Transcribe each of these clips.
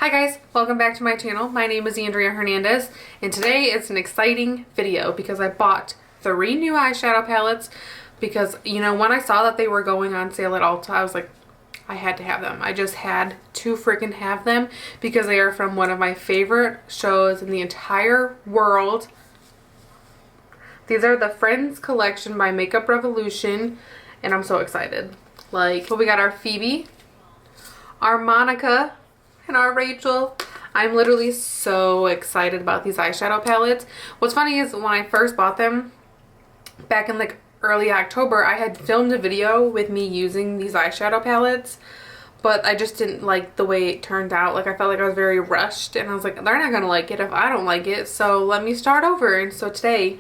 Hi guys, welcome back to my channel. My name is Andrea Hernandez and today it's an exciting video because I bought 3 new eyeshadow palettes because, you know, when I saw that they were going on sale at Ulta, I was like, I had to have them. I just had to freaking have them because they are from one of my favorite shows in the entire world. These are the Friends collection by Makeup Revolution and I'm so excited. Like, well, we got our Phoebe, our Monica, and our Rachel. I'm literally so excited about these eyeshadow palettes. What's funny is when I first bought them back in like early October, I had filmed a video with me using these eyeshadow palettes, but I just didn't like the way it turned out. Like, I felt like I was very rushed and I was like, they're not gonna like it if I don't like it, so let me start over. And so today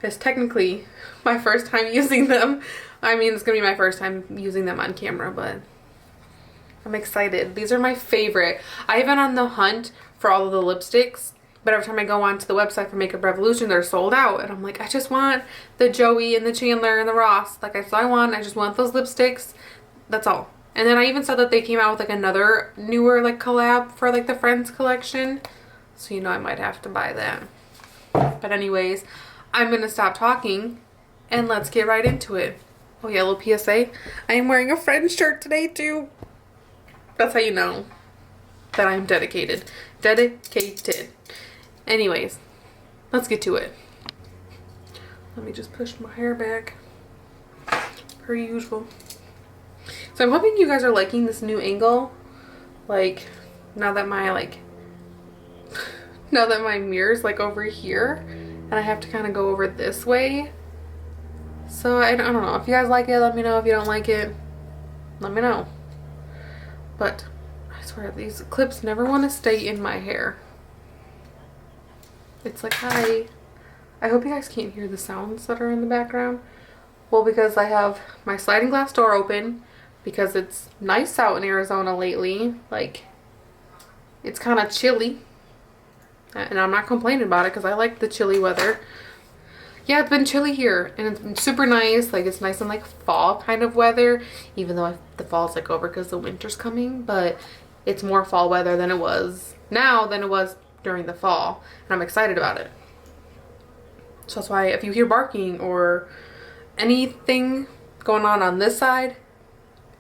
is technically my first time using them. I mean, it's gonna be my first time using them on camera, but I'm excited. These are my favorite. I've been on the hunt for all of the lipsticks, but every time I go onto the website for Makeup Revolution, they're sold out. And I'm like, I just want the Joey and the Chandler and the Ross. Like, I just want those lipsticks. That's all. And then I even saw that they came out with like another newer like collab for like the Friends collection. So, you know, I might have to buy that. But anyways, I'm going to stop talking and let's get right into it. Oh yeah, little PSA. I am wearing a Friends shirt today too. That's how you know that I'm dedicated. Dedicated. Anyways, let's get to it. Let me just push my hair back. Per usual. So I'm hoping you guys are liking this new angle. Like, now that my mirror's like over here and I have to kind of go over this way. So I don't know. If you guys like it, let me know. If you don't like it, let me know. But I swear these clips never want to stay in my hair. It's like, hi. I hope you guys can't hear the sounds that are in the background. Well, because I have my sliding glass door open because it's nice out in Arizona lately. Like, it's kind of chilly. And I'm not complaining about it because I like the chilly weather. Yeah, it's been chilly here and it's been super nice. Like, it's nice and like fall kind of weather, even though the fall's like over because the winter's coming, but it's more fall weather than it was now than it was during the fall, and I'm excited about it. So that's why if you hear barking or anything going on this side,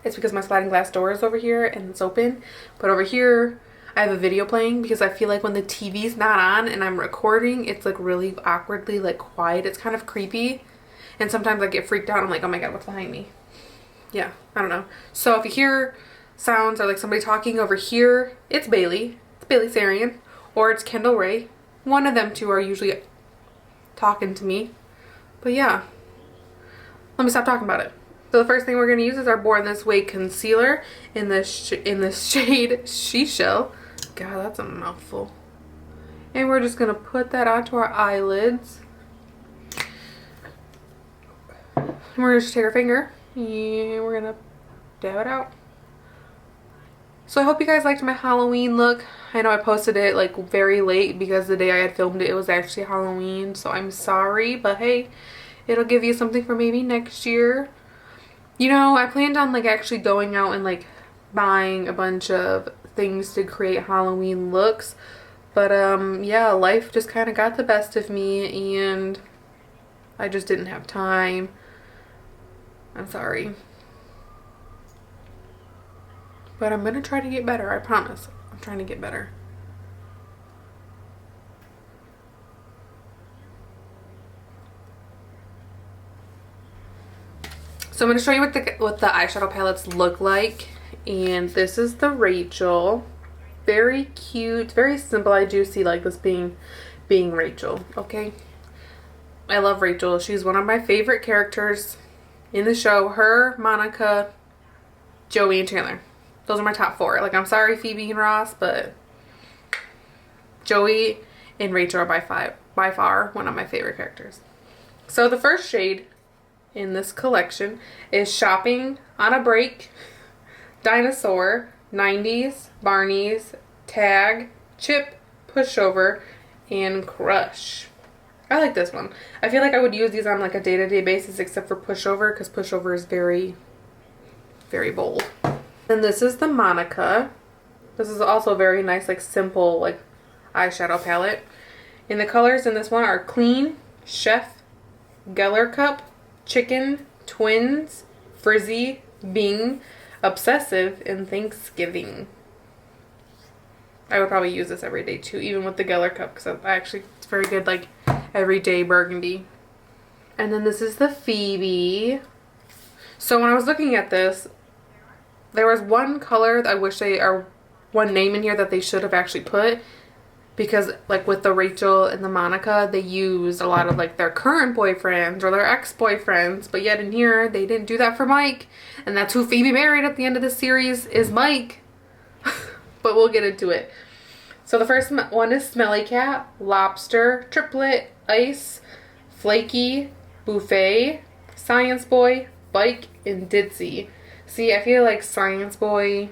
it's because my sliding glass door is over here and it's open. But over here I have a video playing because I feel like when the TV's not on and I'm recording, it's like really awkwardly like quiet. It's kind of creepy. And sometimes I get freaked out. I'm like, oh my God, what's behind me? Yeah, I don't know. So if you hear sounds or like somebody talking over here, it's Bailey. It's Bailey Sarian. Or it's Kendall Ray. One of them two are usually talking to me. But yeah, let me stop talking about it. So the first thing we're going to use is our Born This Way concealer in the shade Seashell. God, that's a mouthful. And we're just going to put that onto our eyelids. And we're going to just take our finger and we're going to dab it out. So I hope you guys liked my Halloween look. I know I posted it like very late because the day I had filmed it, it was actually Halloween. So I'm sorry, but hey, it'll give you something for maybe next year. You know, I planned on like actually going out and like buying a bunch of things to create Halloween looks, but yeah, life just kind of got the best of me and I just didn't have time. I'm sorry, but I'm gonna try to get better. I promise. I'm trying to get better. So I'm going to show you what the eyeshadow palettes look like. And this is the Rachel. Very cute, very simple. I do see like this being Rachel, okay? I love Rachel. She's one of my favorite characters in the show. Her, Monica, Joey, and Chandler. Those are my top 4. Like, I'm sorry Phoebe and Ross, but Joey and Rachel are by far one of my favorite characters. So the first shade in this collection is Shopping on a Break, Dinosaur, 90s, Barney's, Tag, Chip, Pushover, and Crush. I like this one. I feel like I would use these on like a day-to-day basis except for Pushover because Pushover is very, very bold. And this is the Monica. This is also a very nice, like, simple, like, eyeshadow palette. And the colors in this one are Clean, Chef, Geller Cup, Chicken, Twins, Frizzy, Bing, Obsessive, and Thanksgiving. I would probably use this every day too, even with the Geller Cup, because it's very good, like, everyday burgundy. And then this is the Phoebe. So when I was looking at this, there was one color that I wish one name in here that they should have actually put, because like with the Rachel and the Monica, they used a lot of like their current boyfriends or their ex-boyfriends, but yet in here they didn't do that for Mike, and that's who Phoebe married at the end of the series, is Mike. But we'll get into it. So the first one is Smelly Cat, Lobster, Triplet, Ice, Flaky, Buffet, Science Boy, Bike, and Ditzy. See, I feel like Science Boy,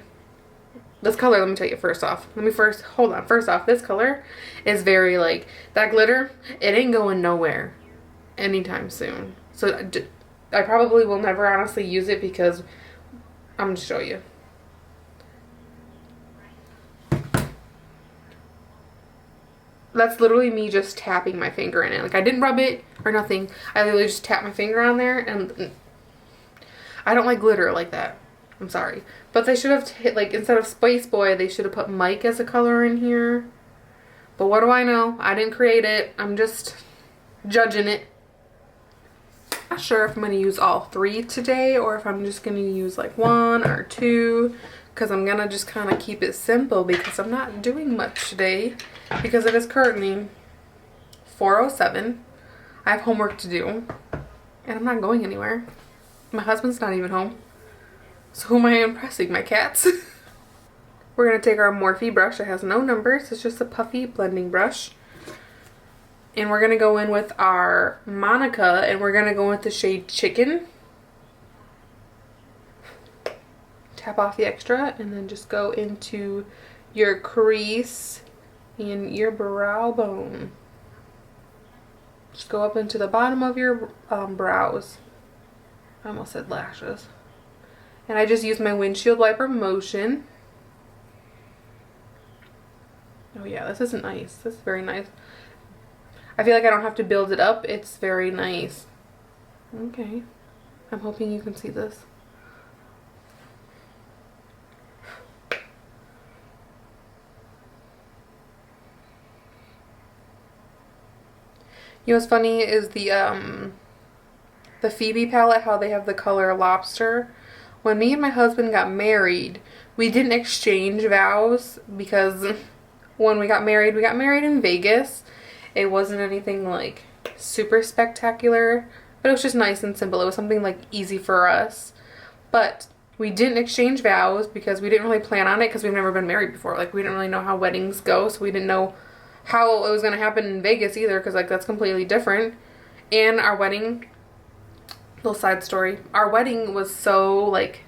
this color, let me tell you first off. Hold on. First off, this color is very like, that glitter, it ain't going nowhere anytime soon. So I probably will never honestly use it because I'm going to show you. That's literally me just tapping my finger in it. Like, I didn't rub it or nothing. I literally just tapped my finger on there, and I don't like glitter like that. I'm sorry. But they should have, like, instead of Spice Boy, they should have put Mike as a color in here. But what do I know? I didn't create it. I'm just judging it. Not sure if I'm going to use all three today or if I'm just going to use like one or two, because I'm going to just kind of keep it simple because I'm not doing much today because it is currently 4:07. I have homework to do and I'm not going anywhere. My husband's not even home. So who am I impressing? My cats? We're going to take our Morphe brush. It has no numbers. It's just a puffy blending brush. And we're going to go in with our Monica, and we're going to go with the shade Chicken. Tap off the extra, and then just go into your crease and your brow bone. Just go up into the bottom of your brows. I almost said lashes. And I just use my windshield wiper motion. Oh yeah, this isn't nice. This is very nice. I feel like I don't have to build it up. It's very nice. Okay. I'm hoping you can see this. You know what's funny is the Phoebe palette, how they have the color Lobster. When me and my husband got married, we didn't exchange vows because when we got married in Vegas. It wasn't anything like super spectacular, but it was just nice and simple. It was something like easy for us. But we didn't exchange vows because we didn't really plan on it because we've never been married before. Like, we didn't really know how weddings go, so we didn't know how it was going to happen in Vegas either, because like that's completely different. And our wedding, little side story, our wedding was so like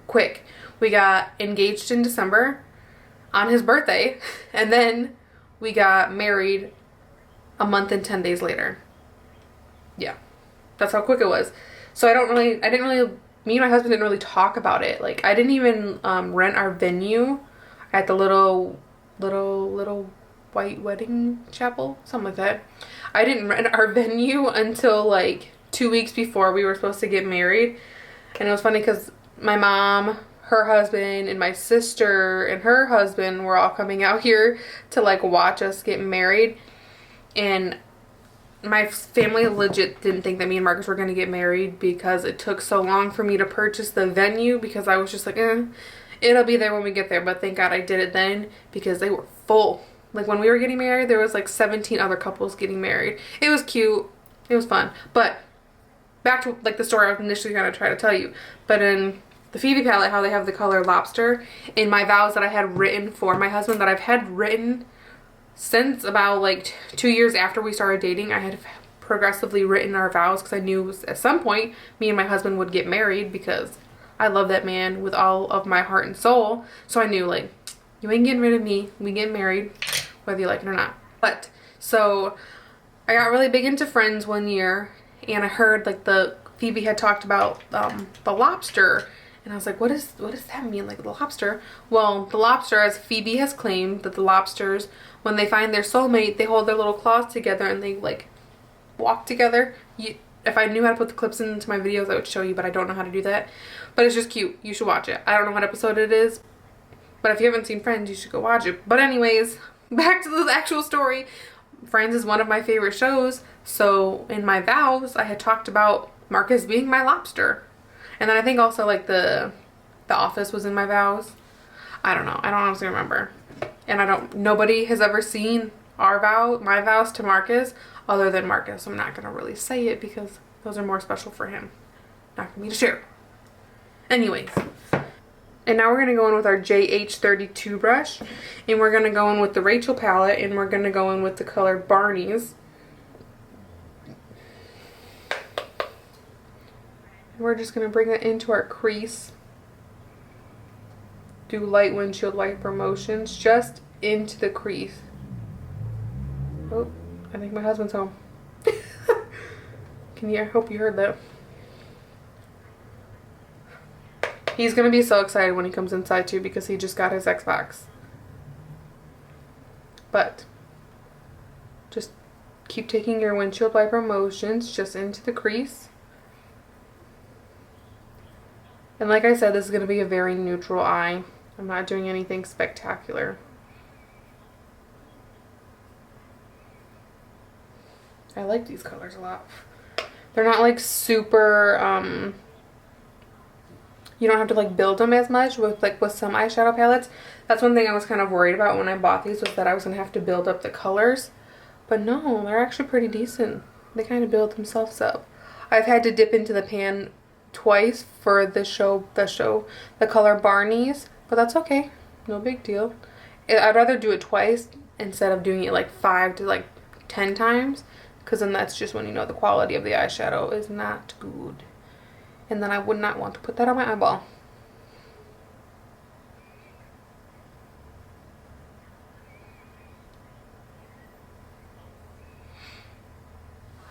quick. We got engaged in December on his birthday, and then we got married a month and 10 days later. Yeah, that's how quick it was. So me and my husband didn't really talk about it. Like, I didn't even rent our venue at the little white wedding chapel, something like that. I didn't rent our venue until like 2 weeks before we were supposed to get married. And it was funny because my mom, her husband, and my sister and her husband were all coming out here to like watch us get married. And my family legit didn't think that me and Marcus were going to get married because it took so long for me to purchase the venue, because I was just like, it'll be there when we get there. But thank God I did it then, because they were full. Like, when we were getting married, there was like 17 other couples getting married. It was cute. It was fun. But back to like the story I was initially going to try to tell you. But in the Phoebe palette, how they have the color Lobster, in my vows that I had written for my husband, that I've had written since about like 2 years after we started dating, I had progressively written our vows because I knew at some point me and my husband would get married, because I love that man with all of my heart and soul. So I knew, like, you ain't getting rid of me. We get married whether you like it or not. But so I got really big into Friends one year, and I heard like the Phoebe had talked about the lobster, And I was like, what does that mean? Like the lobster? Well, the lobster, as Phoebe has claimed, that the lobsters, when they find their soulmate, they hold their little claws together and they like walk together. If I knew how to put the clips into my videos, I would show you, but I don't know how to do that. But it's just cute. You should watch it. I don't know what episode it is, but if you haven't seen Friends, you should go watch it. But anyways, back to the actual story. Friends is one of my favorite shows, so in my vows, I had talked about Marcus being my lobster. And then I think also like the Office was in my vows. I don't know. I don't honestly remember. And nobody has ever seen my vows to Marcus other than Marcus. I'm not going to really say it because those are more special for him, not for me to share. Anyways. And now we're going to go in with our JH32 brush. And we're going to go in with the Rachel palette. And we're going to go in with the color Barney's. We're just going to bring it into our crease. Do light windshield wiper motions just into the crease. Oh, I think my husband's home. I hope you heard that. He's going to be so excited when he comes inside too because he just got his Xbox. But just keep taking your windshield wiper motions just into the crease. And like I said, this is going to be a very neutral eye. I'm not doing anything spectacular. I like these colors a lot. They're not like super, you don't have to like build them as much with some eyeshadow palettes. That's one thing I was kind of worried about when I bought these, was that I was going to have to build up the colors. But no, they're actually pretty decent. They kind of build themselves up. I've had to dip into the pan twice for the color Barney's, but that's okay. No big deal. I'd rather do it twice instead of doing it like 5 to 10 times, because then that's just when you know the quality of the eyeshadow is not good. And then I would not want to put that on my eyeball.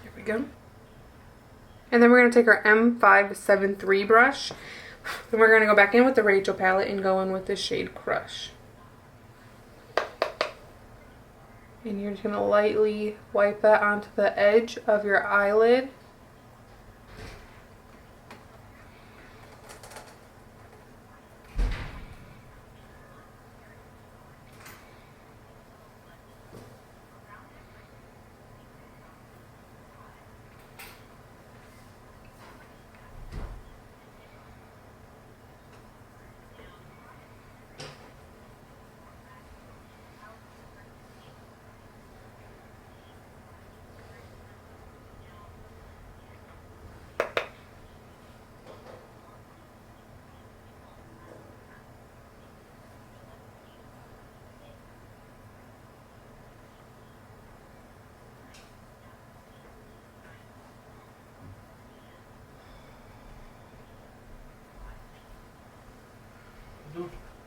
There we go. And then we're going to take our M573 brush. And we're going to go back in with the Rachel palette and go in with the shade Crush. And you're just going to lightly wipe that onto the edge of your eyelid.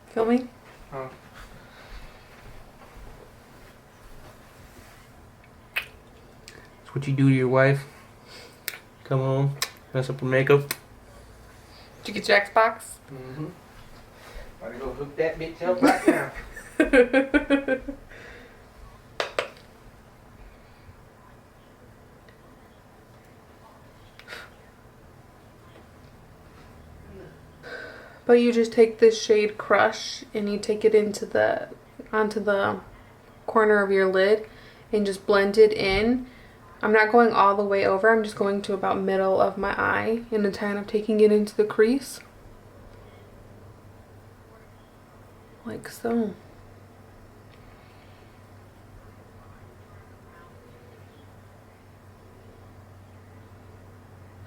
Filming? Oh. That's what you do to your wife. Come home, mess up her makeup. Did you get your Xbox? Mm-hmm. Gotta go hook that bitch up right now. But you just take this shade Crush and you take it onto the corner of your lid and just blend it in. I'm not going all the way over, I'm just going to about middle of my eye and then kind of taking it into the crease. Like so.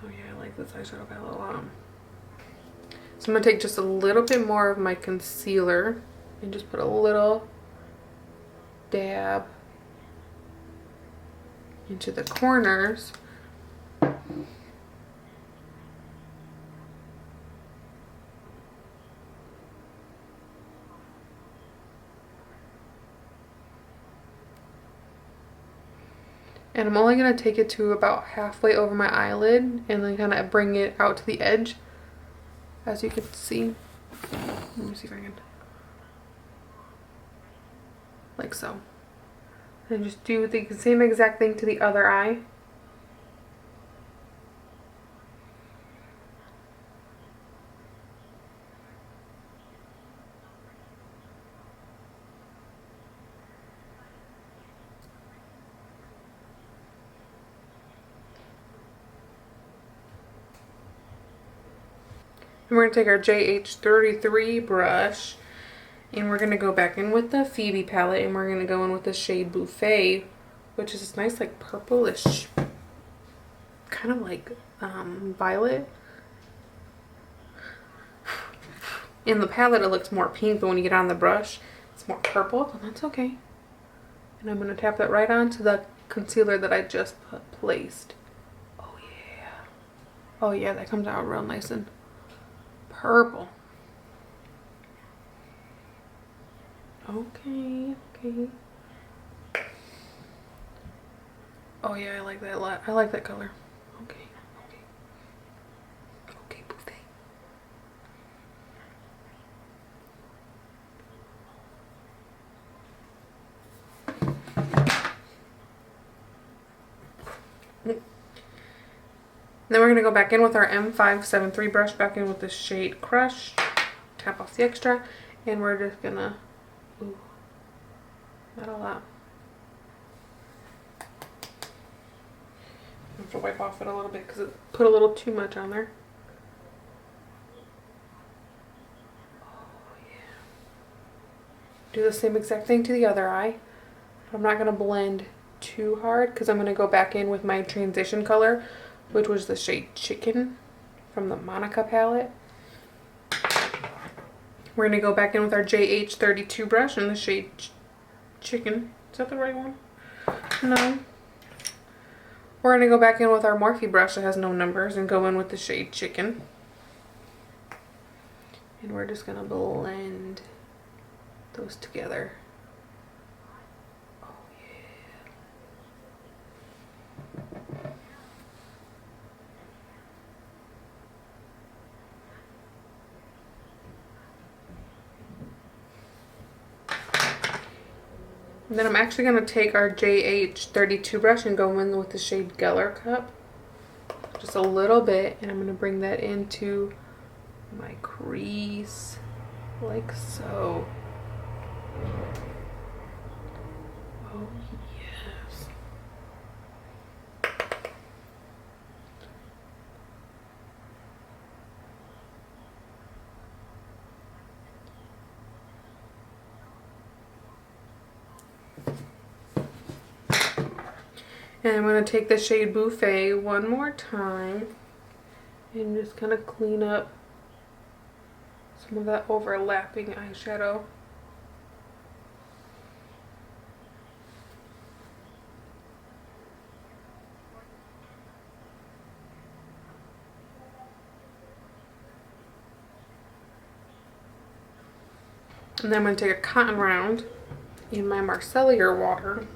Oh yeah, I like this eyeshadow palette a lot. So I'm going to take just a little bit more of my concealer and just put a little dab into the corners. And I'm only going to take it to about halfway over my eyelid and then kind of bring it out to the edge. as you can see. Let me see if I can, like so. And just do the same exact thing to the other eye. And we're going to take our JH33 brush and we're going to go back in with the Phoebe palette and we're going to go in with the shade Buffet, which is this nice like purplish, kind of like violet. In the palette it looks more pink, but when you get on the brush it's more purple, and that's okay. And I'm going to tap that right onto the concealer that I just placed. Oh yeah. Oh yeah, that comes out real nice and purple. Okay, okay. Oh yeah, I like that a lot. I like that color. Okay, okay. Okay, Buffet. Then we're going to go back in with our M573 brush, back in with the shade Crush. Tap off the extra, and we're just going to, ooh, not a lot. I have to wipe off it a little bit because it put a little too much on there. Oh yeah. Do the same exact thing to the other eye. I'm not going to blend too hard because I'm going to go back in with my transition color, which was the shade Chicken from the Monica palette. We're going to go back in with our JH32 brush in the shade Chicken. Is that the right one? No. We're going to go back in with our Morphe brush that has no numbers and go in with the shade Chicken. And we're just going to blend those together. And then I'm actually going to take our JH32 brush and go in with the shade Geller Cup. Just a little bit, and I'm going to bring that into my crease, like so. Oh yes. And I'm going to take the shade Buffet one more time and just kind of clean up some of that overlapping eyeshadow. And then I'm going to take a cotton round in my micellar water.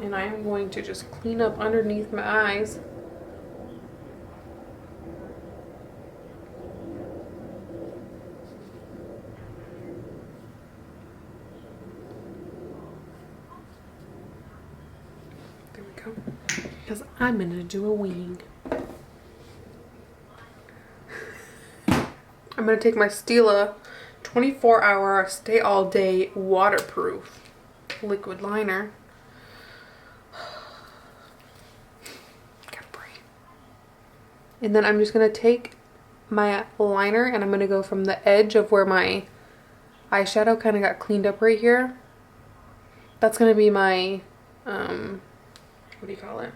And I am going to just clean up underneath my eyes. There we go. Because I'm going to do a wing. I'm going to take my Stila 24-hour Stay All Day Waterproof liquid liner. And then I'm just going to take my liner and I'm going to go from the edge of where my eyeshadow kind of got cleaned up right here. That's going to be my, what do you call it?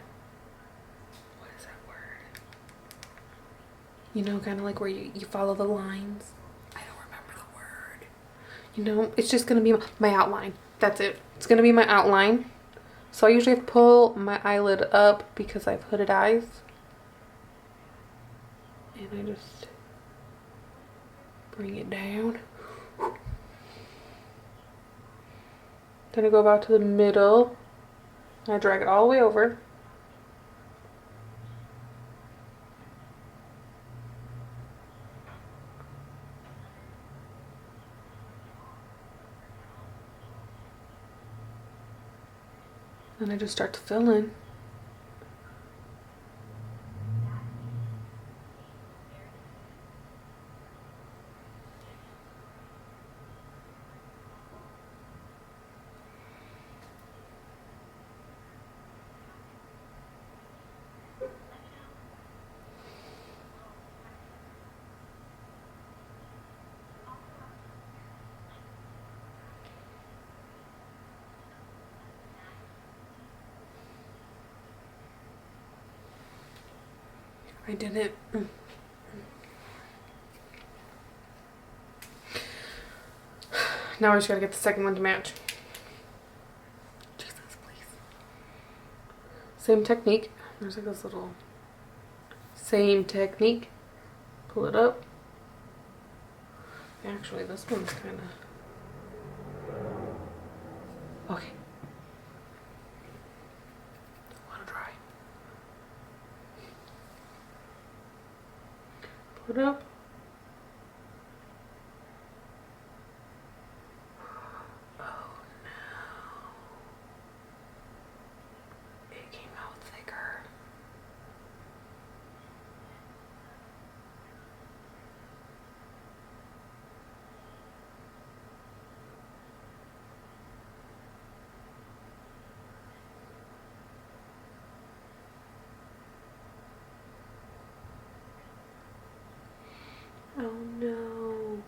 What is that word? You know, kind of like where you follow the lines. I don't remember the word. You know, it's just going to be my outline. That's it. It's going to be my outline. So I usually have to pull my eyelid up because I have hooded eyes. And I just bring it down. Then I go about to the middle. I drag it all the way over. Then I just start to fill in. I did it. Now I just gotta get the second one to match. Jesus, please. Same technique. There's like this little... Same technique. Pull it up. Actually, this one's kind of... Okay. Let it dry. Pull it up. Oh no.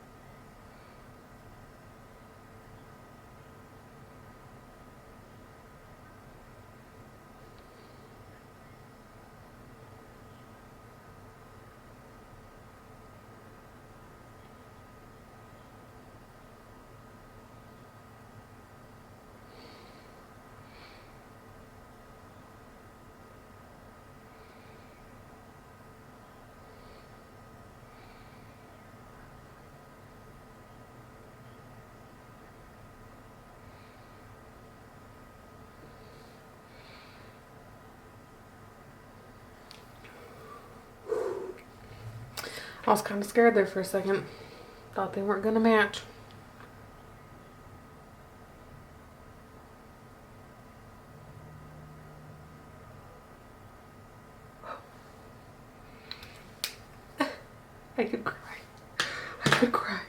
I was kind of scared there for a second. Thought they weren't gonna match. I could cry. I could cry.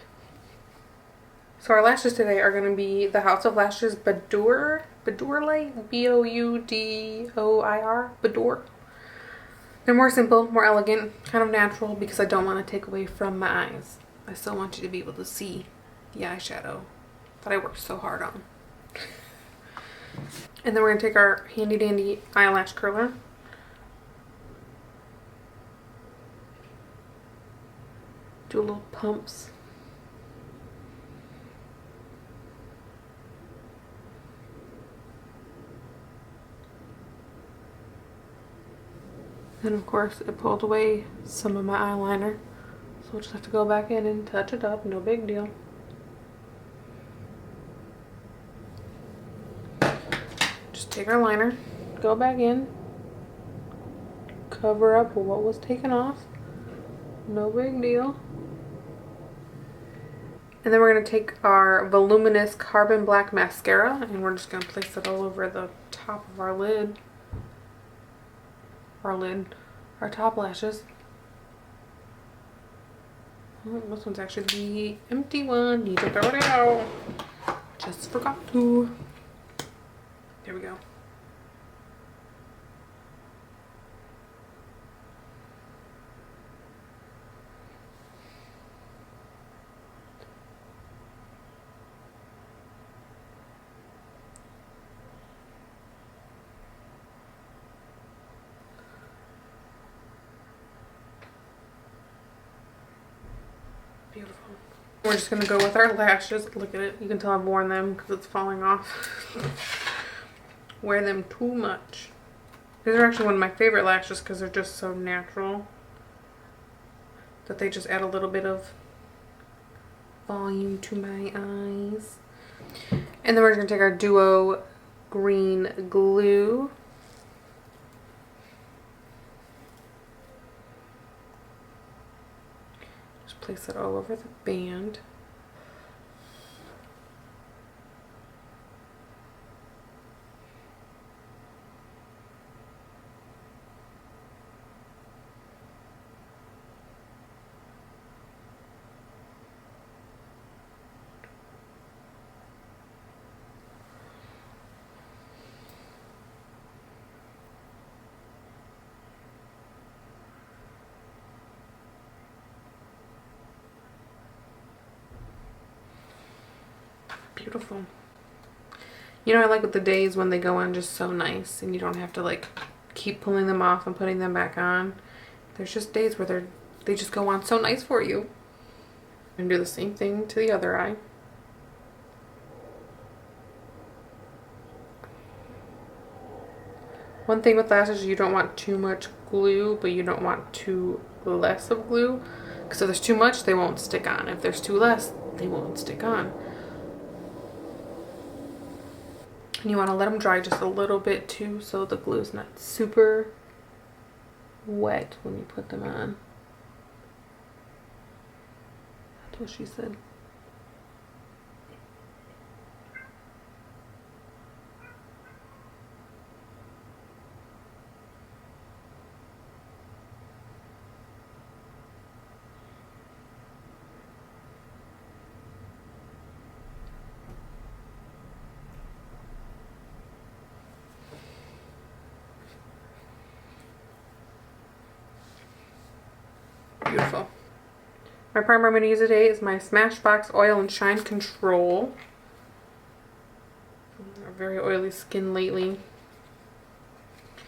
So our lashes today are gonna be the House of Lashes Boudoir Light, Boudoir, Boudoir. They're more simple, more elegant, kind of natural because I don't want to take away from my eyes. I still want you to be able to see the eyeshadow that I worked so hard on. And then we're going to take our handy dandy eyelash curler. Do little pumps. And of course it pulled away some of my eyeliner. So we'll just have to go back in and touch it up, no big deal. Just take our liner, go back in, cover up what was taken off, no big deal. And then we're going to take our voluminous carbon black mascara and we're just going to place it all over the top of our lid. Our top lashes. Oh, this one's actually the empty one. Need to throw it out. Just forgot to. There we go. Beautiful. We're just going to go with our lashes. Look at it. You can tell I've worn them because it's falling off. Wear them too much. These are actually one of my favorite lashes because they're just so natural. That they just add a little bit of volume to my eyes. And then we're going to take our Duo Green Glue. Place it all over the band. Beautiful. You know, I like with the days when they go on just so nice and you don't have to like keep pulling them off and putting them back on. There's just days where they just go on so nice for you. And do the same thing to the other eye. One thing with lashes, you don't want too much glue, but you don't want too less of glue. Because if there's too much, they won't stick on. If there's too less, they won't stick on. And you want to let them dry just a little bit too, so the glue is not super wet when you put them on. That's what she said. Beautiful. My primer I'm going to use today is my Smashbox Oil and Shine Control. I have very oily skin lately.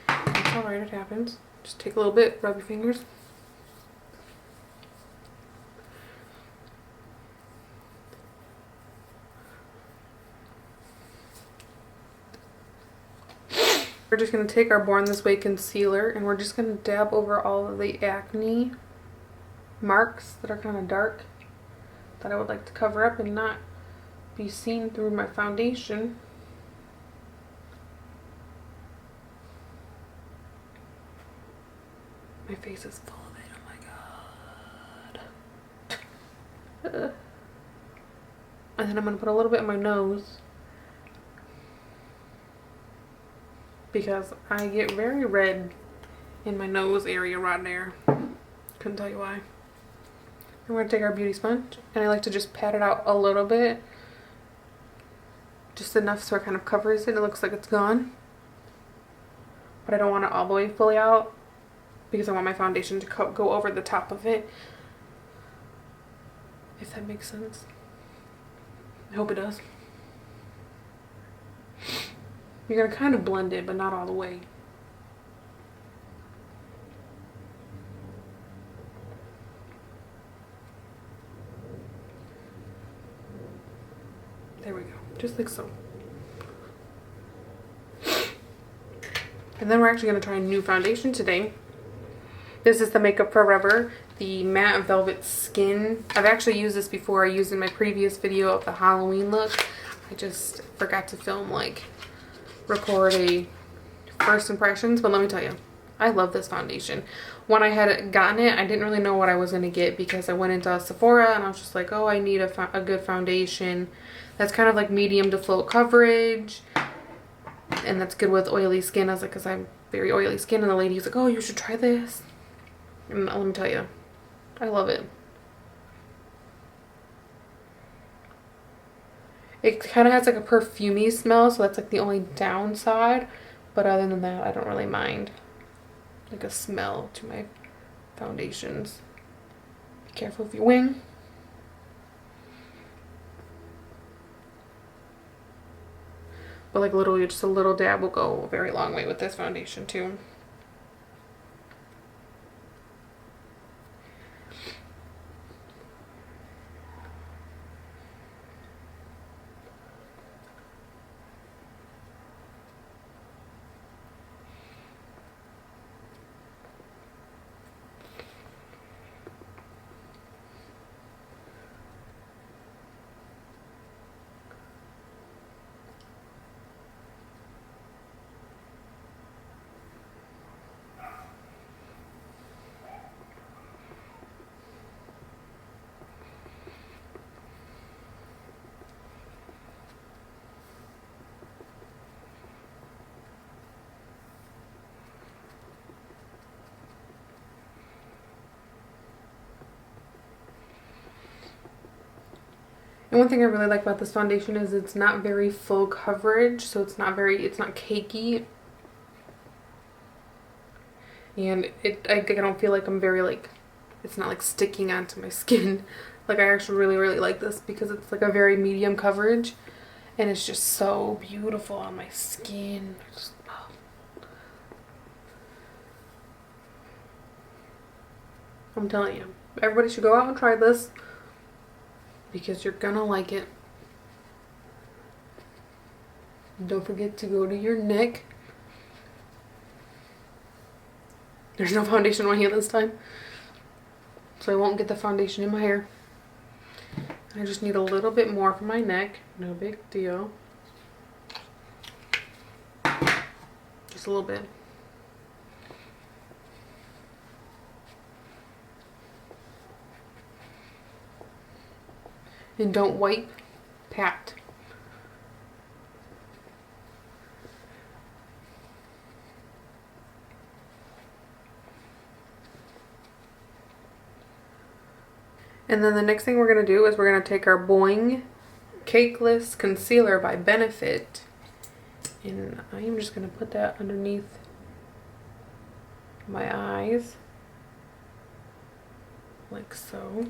That's alright, it happens. Just take a little bit, rub your fingers. We're just going to take our Born This Way concealer and we're just going to dab over all of the acne marks that are kind of dark that I would like to cover up and not be seen through my foundation. My face is full of it, oh my god. And then I'm going to put a little bit on my nose because I get very red in my nose area right there. Couldn't tell you why. We're going to take our beauty sponge and I like to just pat it out a little bit. Just enough so it kind of covers it. It looks like it's gone. But I don't want it all the way fully out because I want my foundation to go over the top of it. If that makes sense. I hope it does. You're going to kind of blend it, but not all the way. There we go, just like so. And then we're actually going to try a new foundation today. This is the Makeup Forever, the Matte Velvet Skin. I've actually used this before. I used it in my previous video of the Halloween look. I just forgot to film, record a first impressions, but let me tell you, I love this foundation. When I had gotten it, I didn't really know what I was going to get because I went into Sephora and I was just like, oh, I need a good foundation that's kind of like medium to full coverage and that's good with oily skin. I was like, because I'm very oily skin, and the lady was like, oh, you should try this. And let me tell you, I love it. It kind of has like a perfumey smell, so that's like the only downside, but other than that, I don't really mind like a smell to my foundations. Be careful with your wing. But like literally just a little dab will go a very long way with this foundation too. And one thing I really like about this foundation is it's not very full coverage, so it's not cakey. And I don't feel like I'm very it's not like sticking onto my skin. Like I actually really, really like this because it's like a very medium coverage. And it's just so beautiful on my skin. I'm telling you, everybody should go out and try this because you're gonna like it. Don't forget to go to your neck. There's no foundation on my hand this time, so I won't get the foundation in my hair. I just need a little bit more for my neck. No big deal. Just a little bit. And don't wipe, pat. And then the next thing we're going to do is we're going to take our Boing Cakeless Concealer by Benefit. And I am just going to put that underneath my eyes. Like so.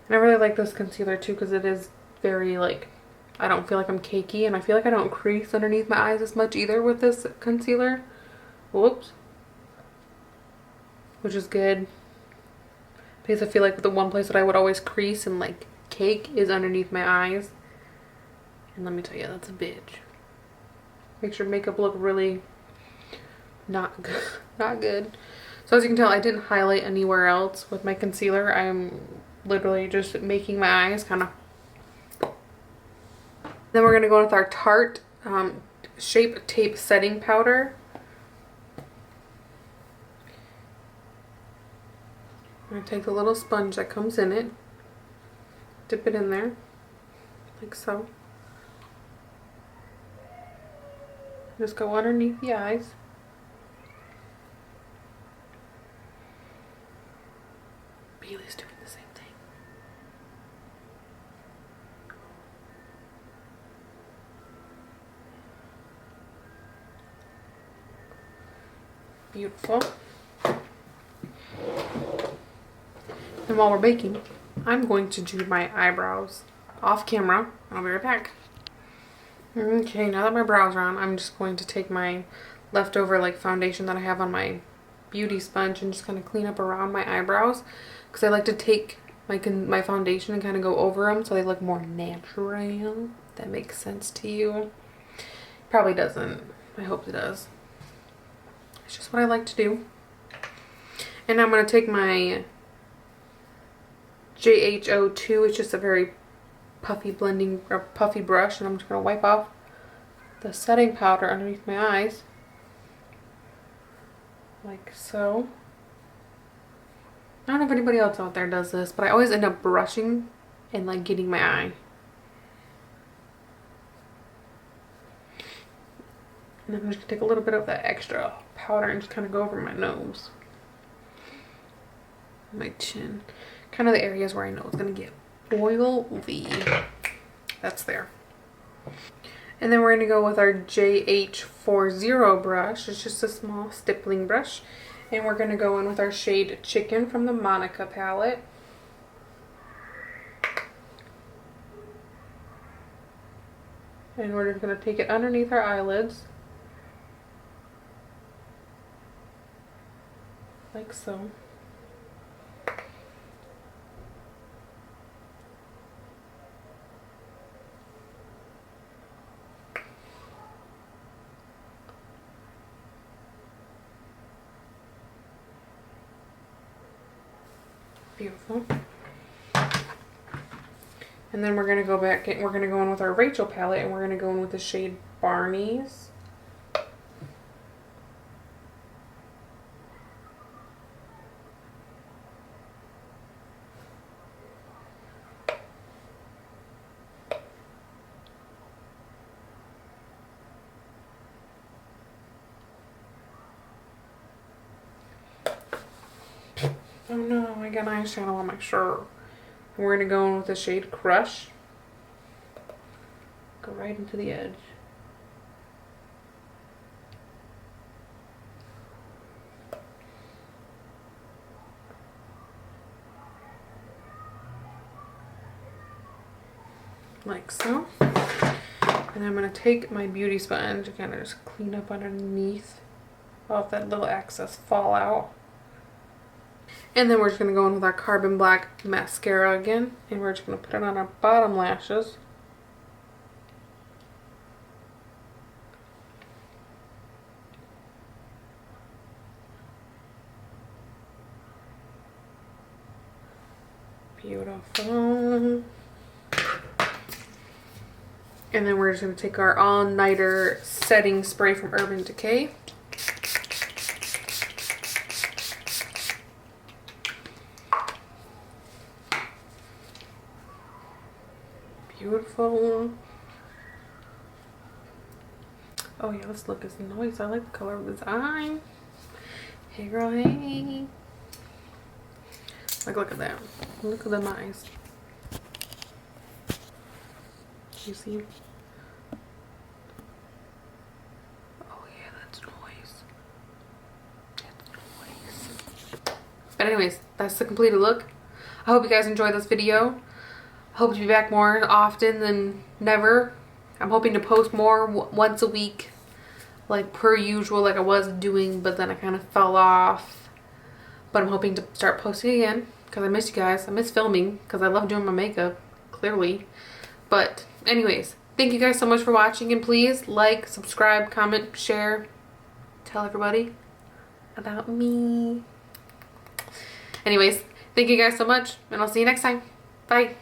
And I really like this concealer too because it is very like, I don't feel like I'm cakey, and I feel like I don't crease underneath my eyes as much either with this concealer. Whoops. Which is good. Because I feel like the one place that I would always crease and like cake is underneath my eyes. And let me tell you, that's a bitch. Makes your makeup look really not good. Not good. So as you can tell, I didn't highlight anywhere else with my concealer. I'm literally just making my eyes kind of. Then we're going to go with our Tarte Shape Tape Setting Powder. I'm going to take the little sponge that comes in it, dip it in there, like so. Just go underneath the eyes. Bailey's doing the same thing. Beautiful. And while we're baking, I'm going to do my eyebrows off camera. I'll be right back. Okay, now that my brows are on, I'm just going to take my leftover like foundation that I have on my beauty sponge and just kind of clean up around my eyebrows, because I like to take my foundation and kind of go over them so they look more natural. If that makes sense to you. Probably doesn't. I hope it does. It's just what I like to do. And I'm going to take my XOXO. It's just a very puffy puffy brush, and I'm just going to wipe off the setting powder underneath my eyes. Like so. I don't know if anybody else out there does this, but I always end up brushing and like getting my eye. And then I'm just going to take a little bit of that extra powder and just kind of go over my nose. My chin. Kind of the areas where I know it's going to get oily. That's there. And then we're going to go with our JH40 brush. It's just a small stippling brush. And we're going to go in with our shade Chicken from the Monica palette. And we're just going to take it underneath our eyelids. Like so. Beautiful. And then we're going to go back, we're going to go in with our Rachel palette, and we're going to go in with the shade Barney's. Oh no, I got eyeshadow on my shirt. And we're going to go in with the shade Crush. Go right into the edge. Like so. And I'm going to take my beauty sponge and kind of just clean up underneath all of that little excess fallout. And then we're just going to go in with our Carbon Black mascara again. And we're just going to put it on our bottom lashes. Beautiful. And then we're just going to take our all-nighter setting spray from Urban Decay. Beautiful. Oh yeah, this look is nice. I like the color of this eye. Hey girl, hey. Like, look at that. Look at them eyes. You see? Oh yeah, that's noise. That's noise. But anyways, that's the completed look. I hope you guys enjoyed this video. I hope to be back more often than never. I'm hoping to post more once a week, like per usual, like I was doing, but then I kind of fell off. But I'm hoping to start posting again because I miss you guys. I miss filming because I love doing my makeup, clearly. But anyways, thank you guys so much for watching, and please like, subscribe, comment, share, tell everybody about me. Anyways, thank you guys so much, and I'll see you next time. Bye.